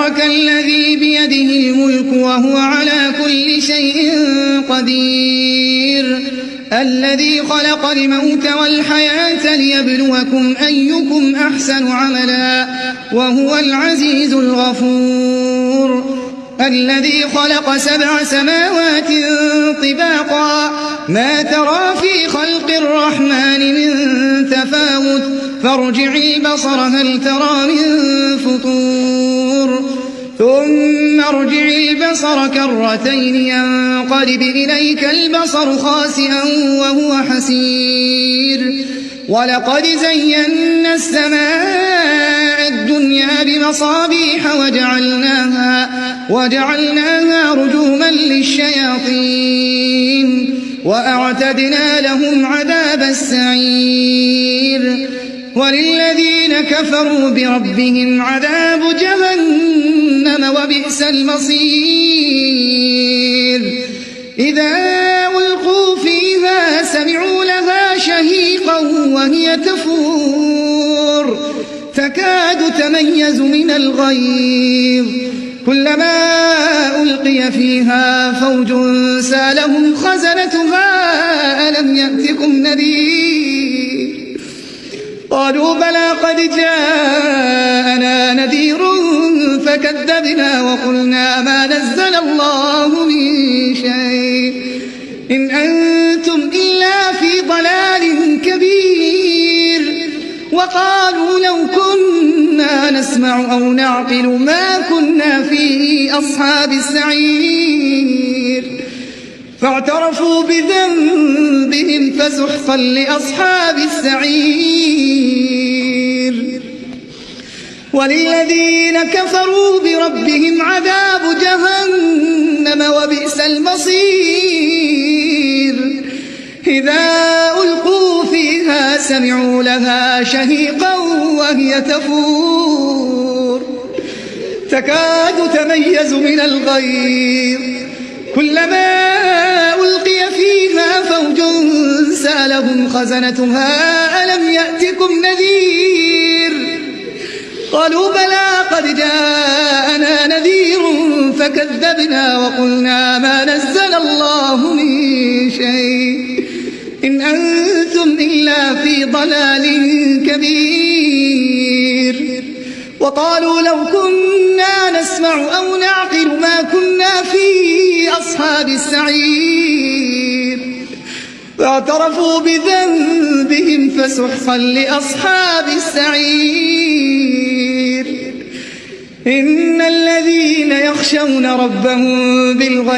تبارك الذي بيده الملك وهو على كل شيء قدير الذي خلق الموت والحياة ليبلوكم أيكم أحسن عملا وهو العزيز الغفور الذي خلق 7 سماوات طباقا ما ترى في خلق الرحمن من تفاوت فارجع البصر هل ترى من فطور ثم ارجع البصر كرتين ينقلب إليك البصر خاسئا وهو حسير ولقد زينا السماء الدنيا بمصابيح وجعلناها رجوما للشياطين وأعتدنا لهم عذاب السعير وللذين كفروا بربهم عذاب جهنم وبئس المصير إذا ألقوا فيها سمعوا لها شهيقا وهي تفور تكاد تميز من الغيظ كلما ألقي فيها فوج سالهم خزنتها ألم يأتكم نذير قالوا بلى قد جاءنا نذير فكذبنا وقلنا ما نزل الله من شيء إن أنتم إلا في ضلال كبير وقالوا لو كنا نسمع أو نعقل ما كنا في أصحاب السعير فاعترفوا بذنبهم فسحقا لأصحاب السعير وللذين كفروا بربهم عذاب جهنم وبئس المصير إذا ألقوا فيها سمعوا لها شهيقا وهي تفور تكاد تميز من الغيظ كلما ألقي فيها فوج سألهم خزنتها ألم يأتكم نذير قالوا بلى قد جاءنا نذير فكذبنا وقلنا ما نزل الله من شيء إن أنتم إلا في ضلال كبير وقالوا لو كنا نسمع أو نعقل ما كنا في أصحاب السعير فاعترفوا بذنبهم فسحقا لأصحاب السعير إن الذين يخشون ربهم بالغيب